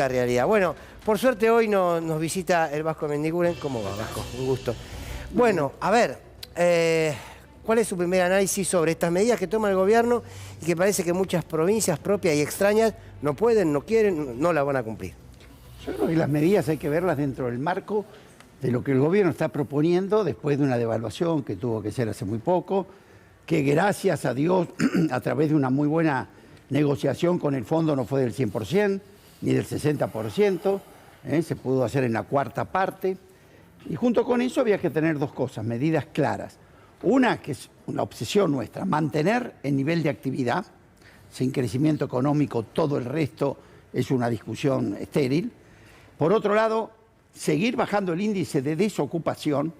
La realidad. Bueno, por suerte hoy nos visita el Vasco Mendiguren. ¿Cómo va, Vasco? Un gusto. Bueno, a ver, ¿cuál es su primer análisis sobre estas medidas que toma el gobierno y que parece que muchas provincias propias y extrañas no pueden, no quieren, no las van a cumplir? Yo creo que las medidas hay que verlas dentro del marco de lo que el gobierno está proponiendo después de una devaluación que tuvo que ser hace muy poco, que gracias a Dios, a través de una muy buena negociación con el fondo no fue del 100%, ni del 60%, se pudo hacer en la cuarta parte. Y junto con eso había que tener dos cosas, medidas claras. Una, que es una obsesión nuestra, mantener el nivel de actividad. Sin crecimiento económico, todo el resto es una discusión estéril. Por otro lado, seguir bajando el índice de desocupación,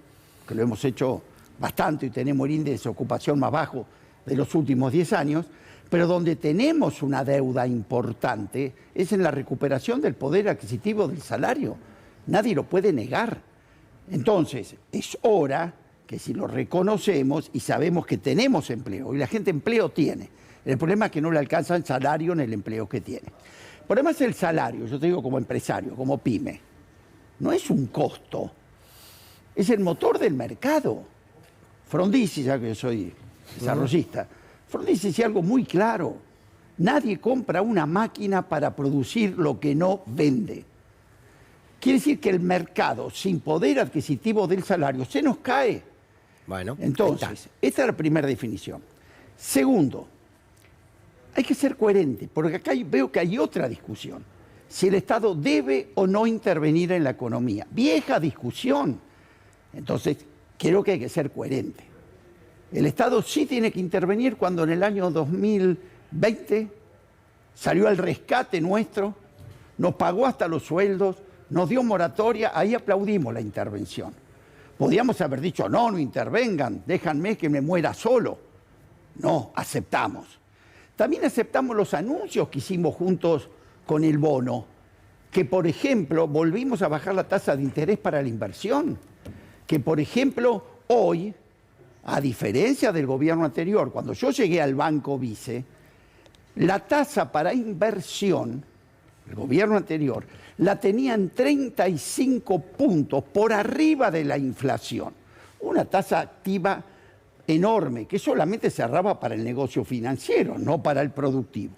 que lo hemos hecho bastante y tenemos el índice de desocupación más bajo de los últimos 10 años, pero donde tenemos una deuda importante es en la recuperación del poder adquisitivo del salario. Nadie lo puede negar. Entonces, es hora que si lo reconocemos y sabemos que tenemos empleo, y la gente empleo tiene, el problema es que no le alcanza el salario en el empleo que tiene. El problema es el salario, yo te digo como empresario, como pyme. No es un costo, es el motor del mercado. Frondizi, ya que yo soy desarrollista, Frondizi decía algo muy claro: nadie compra una máquina para producir lo que no vende. Quiere decir que el mercado, sin poder adquisitivo del salario, se nos cae. Bueno, entonces, esta es la primera definición. Segundo, hay que ser coherente, porque acá veo que hay otra discusión. Si el Estado debe o no intervenir en la economía. Vieja discusión. Entonces, creo que hay que ser coherente. El Estado sí tiene que intervenir cuando en el año 2020 salió al rescate nuestro, nos pagó hasta los sueldos, nos dio moratoria, ahí aplaudimos la intervención. Podíamos haber dicho, no, no intervengan, déjanme que me muera solo. No, aceptamos. También aceptamos los anuncios que hicimos juntos con el bono, que por ejemplo volvimos a bajar la tasa de interés para la inversión, que por ejemplo hoy, a diferencia del gobierno anterior, cuando yo llegué al Banco Vice, la tasa para inversión, el gobierno anterior, la tenía en 35 puntos por arriba de la inflación. Una tasa activa enorme, que solamente cerraba para el negocio financiero, no para el productivo.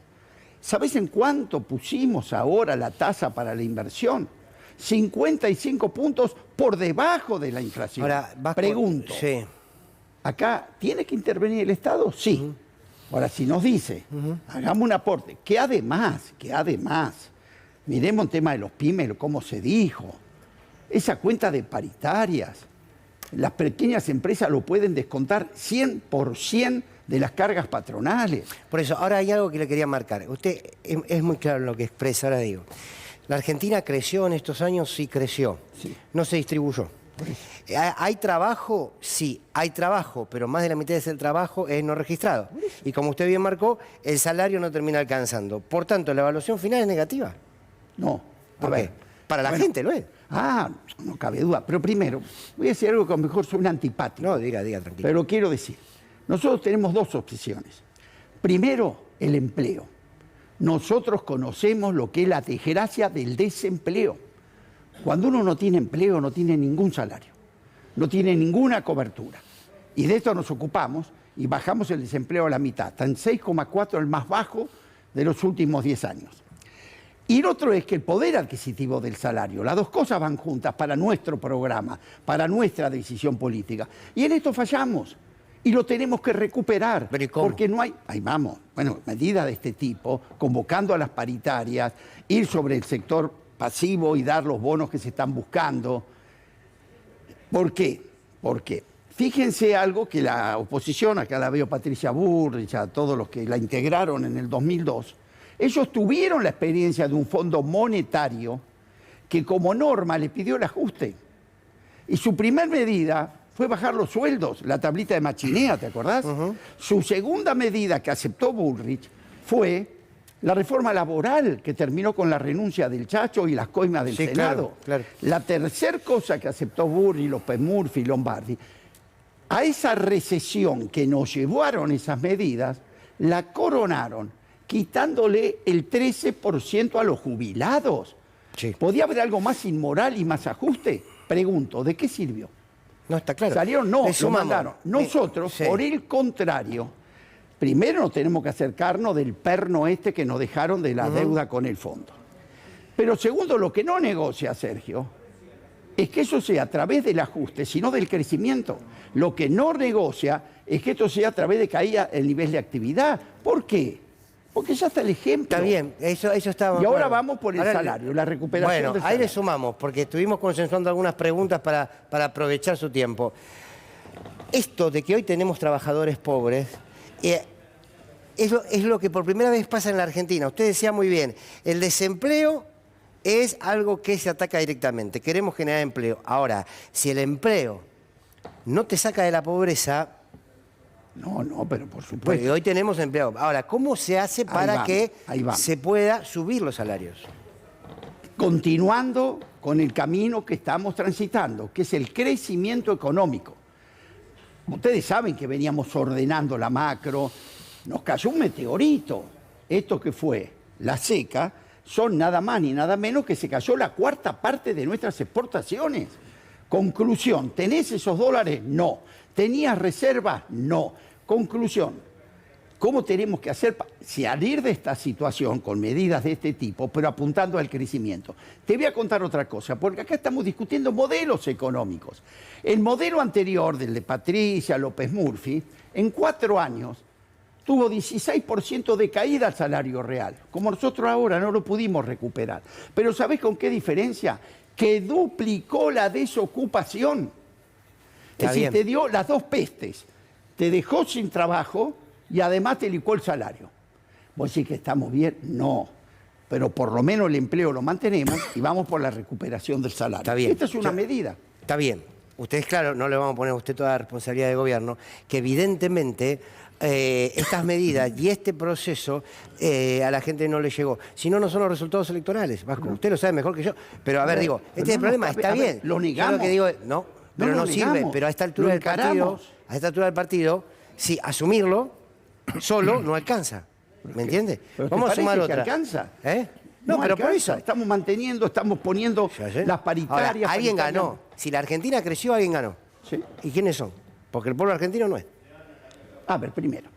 ¿Sabés en cuánto pusimos ahora la tasa para la inversión? 55 puntos por debajo de la inflación. Ahora, pregunto, sí. ¿Acá tiene que intervenir el Estado? Sí. Ahora, si nos dice, hagamos un aporte, que además, miremos el tema de los pymes, cómo se dijo, esa cuenta de paritarias, las pequeñas empresas lo pueden descontar 100% de las cargas patronales. Por eso, ahora hay algo que le quería marcar. Usted es muy claro en lo que expresa, ahora digo. La Argentina creció en estos años, sí creció. Sí. No se distribuyó. ¿Hay trabajo? Sí, hay trabajo, pero más de la mitad de ese trabajo es no registrado. Y como usted bien marcó, el salario no termina alcanzando. Por tanto, la evaluación final es negativa. No. ¿Por qué? Para la gente lo es. No cabe duda. Pero primero, voy a decir algo que a lo mejor suena antipático. No, diga, tranquilo. Pero quiero decir, nosotros tenemos dos obsesiones. Primero, el empleo. Nosotros conocemos lo que es la desgracia del desempleo. Cuando uno no tiene empleo, no tiene ningún salario, no tiene ninguna cobertura. Y de esto nos ocupamos y bajamos el desempleo a la mitad. Está en 6,4, el más bajo de los últimos 10 años. Y el otro es que el poder adquisitivo del salario, las dos cosas van juntas para nuestro programa, para nuestra decisión política. Y en esto fallamos. Y lo tenemos que recuperar. ¿Pero y cómo? Porque no hay, ahí vamos, medidas de este tipo, convocando a las paritarias, ir sobre el sector pasivo y dar los bonos que se están buscando. ¿Por qué? Porque fíjense algo que la oposición, acá la veo Patricia Bullrich, a todos los que la integraron en el 2002, ellos tuvieron la experiencia de un fondo monetario que como norma le pidió el ajuste. Y su primer medida fue bajar los sueldos, la tablita de Machinea, ¿te acordás? Su segunda medida que aceptó Bullrich fue la reforma laboral, que terminó con la renuncia del Chacho y las coimas del Senado. Claro. La tercera cosa que aceptó Bullrich, López Murphy, Lombardi, a esa recesión que nos llevaron esas medidas, la coronaron quitándole el 13% a los jubilados. Sí. ¿Podía haber algo más inmoral y más ajuste? Pregunto, ¿de qué sirvió? No, está claro. Salieron, no, Le lo sumamos. mandaron. Nosotros, Sí. por el contrario, primero nos tenemos que acercarnos del perno este que nos dejaron de la deuda con el fondo. Pero segundo, lo que no negocia, Sergio, es que eso sea a través del ajuste, sino del crecimiento. Lo que no negocia es que esto sea a través de caída el nivel de actividad. ¿Por qué? Porque ya está el ejemplo. Está bien, eso está... Y ahora bueno. vamos por el Ahora, salario, la recuperación bueno, del ahí le salario. sumamos, porque estuvimos consensuando algunas preguntas para aprovechar su tiempo. Esto de que hoy tenemos trabajadores pobres es lo que por primera vez pasa en la Argentina. Usted decía muy bien, el desempleo es algo que se ataca directamente. Queremos generar empleo. Ahora, si el empleo no te saca de la pobreza... No, pero por supuesto. Porque hoy tenemos empleo. Ahora, ¿cómo se hace para que ahí vamos. se pueda subir los salarios? Continuando con el camino que estamos transitando, que es el crecimiento económico. Ustedes saben que veníamos ordenando la macro, nos cayó un meteorito. Esto que fue la seca, son nada más ni nada menos que se cayó la cuarta parte de nuestras exportaciones. Conclusión, ¿tenés esos dólares? No. ¿Tenías reservas? No. Conclusión, ¿cómo tenemos que hacer para salir de esta situación con medidas de este tipo, pero apuntando al crecimiento? Te voy a contar otra cosa, porque acá estamos discutiendo modelos económicos. El modelo anterior, del de Patricia López Murphy, en 4 años tuvo 16% de caída al salario real. Como nosotros ahora no lo pudimos recuperar. Pero ¿sabés con qué diferencia? Que duplicó la desocupación. Es decir, te dio las dos pestes. Te dejó sin trabajo y además te licuó el salario. ¿Vos decís que estamos bien? No. Pero por lo menos el empleo lo mantenemos y vamos por la recuperación del salario. Está bien. Esta es una medida. Está bien. Ustedes, claro, no le vamos a poner a usted toda la responsabilidad de gobierno, que evidentemente estas medidas y este proceso a la gente no le llegó. Si no, no son los resultados electorales, Vasco. Usted lo sabe mejor que yo. Pero a ver, digo, este es el problema, está bien. Lo negamos. Yo lo que digo es, no, pero no sirve. Pero a esta altura del partido, sí, asumirlo solo no alcanza. ¿Me entiende? Vamos a sumar otra. ¿Que alcanza? No, pero por eso. Estamos manteniendo, estamos poniendo las paritarias. Ahora, alguien ganó. Si la Argentina creció, alguien ganó. Sí. ¿Y quiénes son? Porque el pueblo argentino no es. A ver, primero,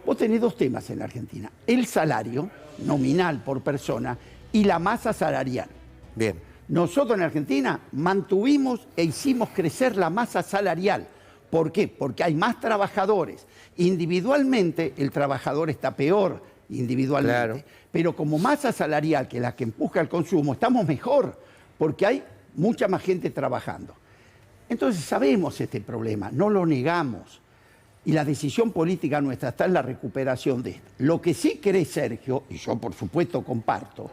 vos tenés 2 temas en la Argentina. El salario nominal por persona y la masa salarial. Bien. Nosotros en Argentina mantuvimos e hicimos crecer la masa salarial. ¿Por qué? Porque hay más trabajadores. Individualmente el trabajador está peor, individualmente. Claro. Pero como masa salarial, que es la que empuja el consumo, estamos mejor, porque hay mucha más gente trabajando. Entonces sabemos este problema, no lo negamos. Y la decisión política nuestra está en la recuperación de esto. Lo que sí cree Sergio, y yo por supuesto comparto,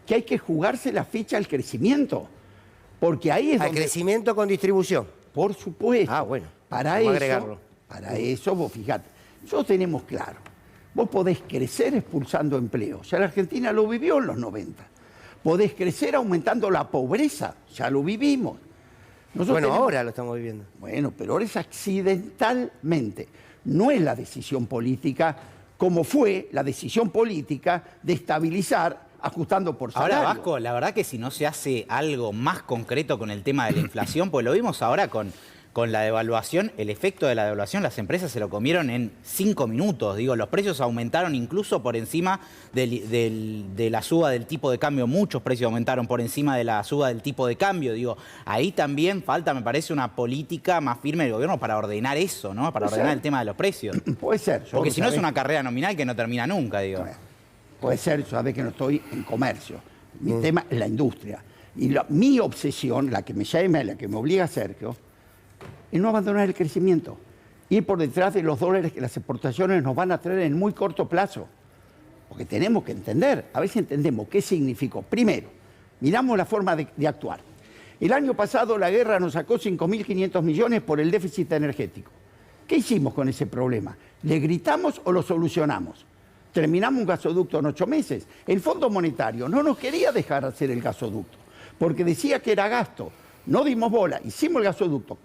que hay que jugarse la ficha al crecimiento. Porque ahí es al donde... crecimiento con distribución. Por supuesto. Ah, bueno. Para eso, vos fijate, nosotros tenemos claro, vos podés crecer expulsando empleo. Ya la Argentina lo vivió en los 90. Podés crecer aumentando la pobreza, ya lo vivimos. Ahora lo estamos viviendo. Bueno, pero ahora es accidentalmente. No es la decisión política como fue la decisión política de estabilizar ajustando por salario. Ahora, Vasco, la verdad que si no se hace algo más concreto con el tema de la inflación, pues lo vimos ahora con la devaluación, el efecto de la devaluación, las empresas se lo comieron en 5 minutos. Digo, los precios aumentaron incluso por encima de la suba del tipo de cambio. Muchos precios aumentaron por encima de la suba del tipo de cambio. Digo, ahí también falta, me parece, una política más firme del gobierno para ordenar eso, ¿no? Para ordenar el tema de los precios. Puede ser. Porque si no es una carrera nominal que no termina nunca, digo. Puede ser, sabes que no estoy en comercio. Mi tema es la industria. Y mi obsesión, la que me llama, la que me obliga a Sergio, es no abandonar el crecimiento. Ir por detrás de los dólares que las exportaciones nos van a traer en muy corto plazo. Porque tenemos que entender, a veces entendemos qué significó. Primero, miramos la forma de actuar. El año pasado la guerra nos sacó 5.500 millones por el déficit energético. ¿Qué hicimos con ese problema? ¿Le gritamos o lo solucionamos? Terminamos un gasoducto en 8 meses. El Fondo Monetario no nos quería dejar hacer el gasoducto, porque decía que era gasto. No dimos bola, hicimos el gasoducto.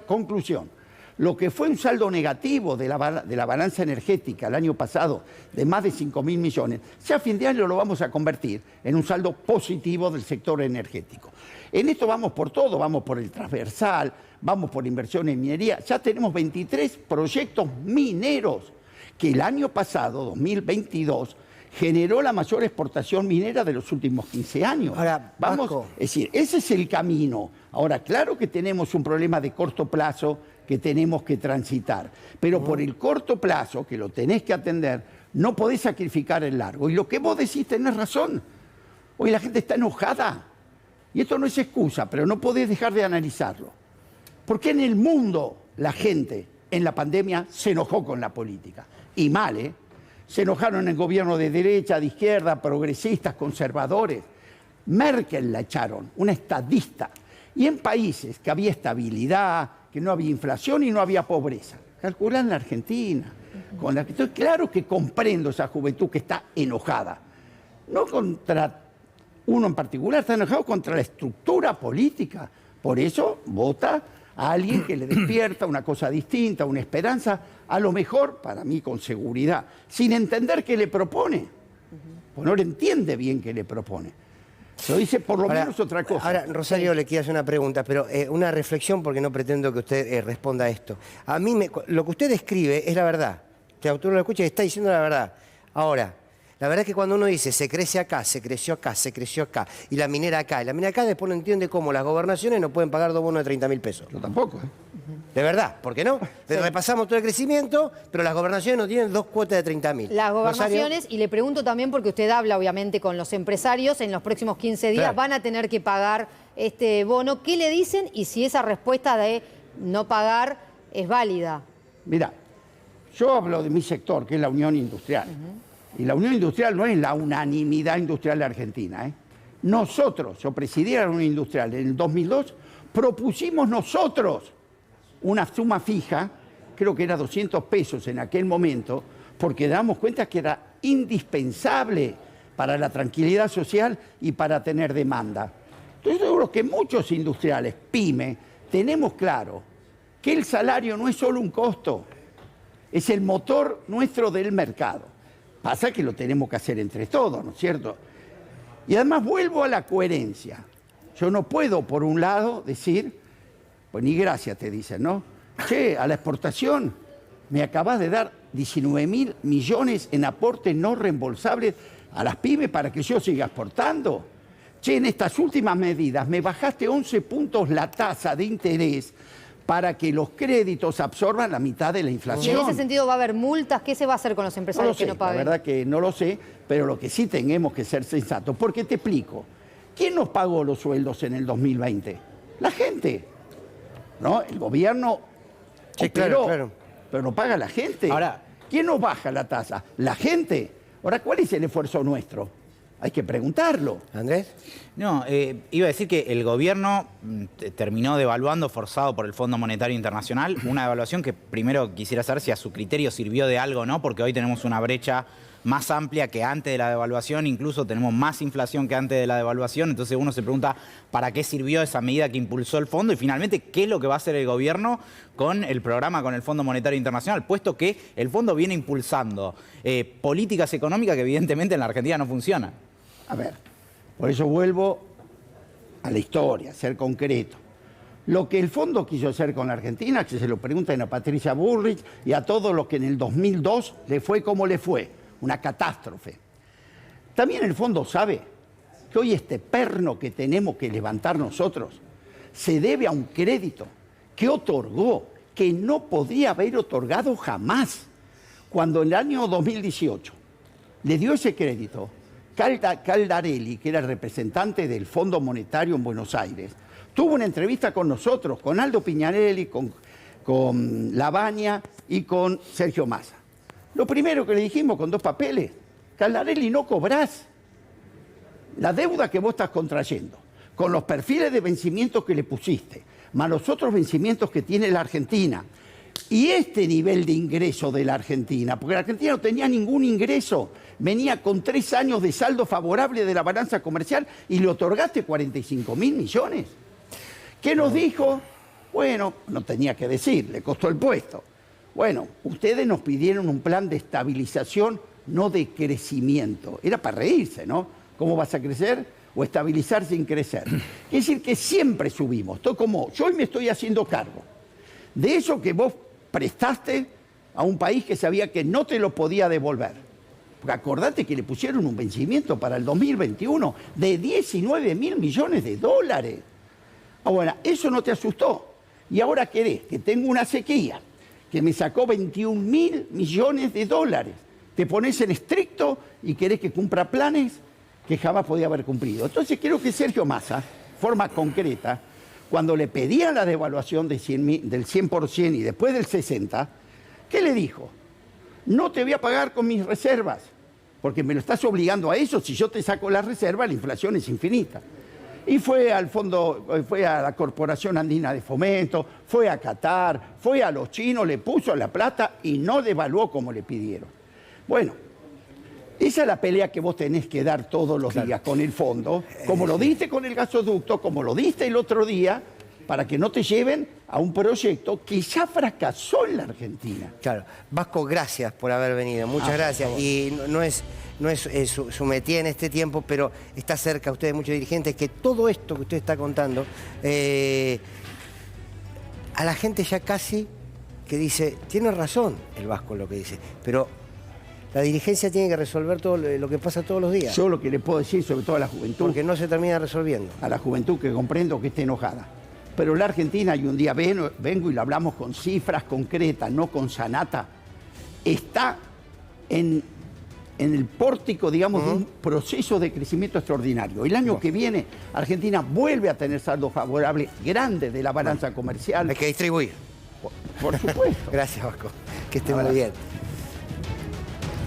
Conclusión, Lo que fue un saldo negativo de la balanza energética el año pasado de más de 5.000 millones, ya a fin de año lo vamos a convertir en un saldo positivo del sector energético. En esto vamos por todo, vamos por el transversal, vamos por inversión en minería. Ya tenemos 23 proyectos mineros que el año pasado, 2022, generó la mayor exportación minera de los últimos 15 años. Ahora, Vasco, es decir, ese es el camino. Ahora, claro que tenemos un problema de corto plazo que tenemos que transitar, pero por el corto plazo, que lo tenés que atender, no podés sacrificar el largo. Y lo que vos decís tenés razón. Hoy la gente está enojada. Y esto no es excusa, pero no podés dejar de analizarlo. ¿Por qué en el mundo la gente en la pandemia se enojó con la política? Y mal, ¿eh? Se enojaron en el gobierno de derecha, de izquierda, progresistas, conservadores. Merkel la echaron, una estadista. Y en países que había estabilidad, que no había inflación y no había pobreza. Calculá en la Argentina. Entonces, claro que comprendo esa juventud que está enojada. No contra uno en particular, está enojado contra la estructura política. Por eso vota a alguien que le despierta una cosa distinta, una esperanza, a lo mejor, para mí, con seguridad, sin entender qué le propone. Pues no le entiende bien qué le propone. Lo dice por lo menos otra cosa. Ahora, Rosario, le quiero hacer una pregunta, pero una reflexión, porque no pretendo que usted responda a esto. A mí, lo que usted describe es la verdad. Que el autor lo escucha y está diciendo la verdad. Ahora, la verdad es que cuando uno dice se crece acá, se creció acá, se creció acá, y la minera acá, y la minera acá, después no entiende cómo las gobernaciones no pueden pagar 2 bonos de 30.000 pesos. Yo tampoco, ¿eh? De verdad, ¿por qué no? Repasamos todo el crecimiento, pero las gobernaciones no tienen 2 cuotas de 30.000. Las gobernaciones, Rosario. y le pregunto también porque usted habla obviamente con los empresarios, en los próximos 15 días Claro. van a tener que pagar este bono. ¿Qué le dicen y si esa respuesta de no pagar es válida? Mira, yo hablo de mi sector, que es la Unión Industrial. Y la Unión Industrial no es la unanimidad industrial de Argentina, ¿eh? Nosotros, yo presidí la Unión Industrial en el 2002, propusimos nosotros una suma fija, creo que era 200 pesos en aquel momento, porque damos cuenta que era indispensable para la tranquilidad social y para tener demanda. Entonces, yo creo que muchos industriales, pyme, tenemos claro que el salario no es solo un costo, es el motor nuestro del mercado. Pasa que lo tenemos que hacer entre todos, ¿no es cierto? Y además vuelvo a la coherencia. Yo no puedo, por un lado, decir, pues ni gracias te dicen, ¿no? Che, a la exportación me acabas de dar 19.000 millones en aportes no reembolsables a las pymes para que yo siga exportando. Che, en estas últimas medidas me bajaste 11 puntos la tasa de interés para que los créditos absorban la mitad de la Y inflación. en ese sentido va a haber multas. ¿Qué se va a hacer con los No lo empresarios sé, que no paguen? la verdad que no lo sé, pero lo que sí tenemos que ser sensatos. Porque te explico, ¿quién nos pagó los sueldos en el 2020? La gente, ¿no? El gobierno Sí, operó, claro. pero lo paga la gente. Ahora, ¿quién nos baja la tasa? La gente. Ahora, ¿cuál es el esfuerzo nuestro? Hay que preguntarlo. ¿Andrés? No, iba a decir que el gobierno terminó devaluando, forzado por el Fondo Monetario Internacional, una devaluación que primero quisiera saber si a su criterio sirvió de algo o no, porque hoy tenemos una brecha más amplia que antes de la devaluación, incluso tenemos más inflación que antes de la devaluación, entonces uno se pregunta para qué sirvió esa medida que impulsó el fondo y finalmente qué es lo que va a hacer el gobierno con el programa con el Fondo Monetario Internacional, puesto que el fondo viene impulsando políticas económicas que evidentemente en la Argentina no funcionan. A ver, por eso vuelvo a la historia, a ser concreto. Lo que el fondo quiso hacer con la Argentina, que se lo pregunten a Patricia Bullrich y a todos los que en el 2002 le fue como le fue, una catástrofe. También el fondo sabe que hoy este perno que tenemos que levantar nosotros se debe a un crédito que otorgó, que no podría haber otorgado jamás. Cuando en el año 2018 le dio ese crédito, Caldarelli, que era el representante del Fondo Monetario en Buenos Aires, tuvo una entrevista con nosotros, con Aldo Piñarelli, con Lavagna y con Sergio Massa. Lo primero que le dijimos con 2 papeles, Caldarelli, no cobrás la deuda que vos estás contrayendo, con los perfiles de vencimientos que le pusiste, más los otros vencimientos que tiene la Argentina, y este nivel de ingreso de la Argentina, porque la Argentina no tenía ningún ingreso, venía con 3 años de saldo favorable de la balanza comercial y le otorgaste 45.000 millones. ¿Qué nos dijo? Bueno, no tenía que decir, le costó el puesto. Bueno, ustedes nos pidieron un plan de estabilización, no de crecimiento. Era para reírse, ¿no? ¿Cómo vas a crecer? O estabilizar sin crecer. Quiere decir que siempre subimos. Esto como, yo hoy me estoy haciendo cargo de eso que vos prestaste a un país que sabía que no te lo podía devolver. Porque acordate que le pusieron un vencimiento para el 2021 de 19 mil millones de dólares. Ahora, eso no te asustó. Y ahora querés que tengo una sequía que me sacó 21 mil millones de dólares. Te pones en estricto y querés que cumpla planes que jamás podía haber cumplido. Entonces creo que Sergio Massa, forma concreta, cuando le pedía la devaluación de del 100% y después del 60%, ¿qué le dijo? No te voy a pagar con mis reservas, porque me lo estás obligando a eso. Si yo te saco las reservas, la inflación es infinita. Y fue al fondo, fue a la Corporación Andina de Fomento, fue a Qatar, fue a los chinos, le puso la plata y no devaluó como le pidieron. Bueno, esa es la pelea que vos tenés que dar todos los días con el fondo, como lo diste con el gasoducto, como lo diste el otro día, para que no te lleven a un proyecto que ya fracasó en la Argentina. Claro. Vasco, gracias por haber venido. Muchas gracias. Y no es su métier en este tiempo, pero está cerca usted de muchos dirigentes, que todo esto que usted está contando, a la gente ya casi que dice, tiene razón el Vasco lo que dice, pero la dirigencia tiene que resolver todo lo que pasa todos los días. Yo lo que le puedo decir, sobre todo a la juventud, Porque no se termina resolviendo. a la juventud que comprendo que esté enojada. Pero la Argentina, y un día vengo y lo hablamos con cifras concretas, no con sanata, está en el pórtico, digamos, de un proceso de crecimiento extraordinario. El año que viene, Argentina vuelve a tener saldo favorable grande de la balanza comercial. Hay que distribuir. Por supuesto. Gracias, Vasco. Que esté muy bien.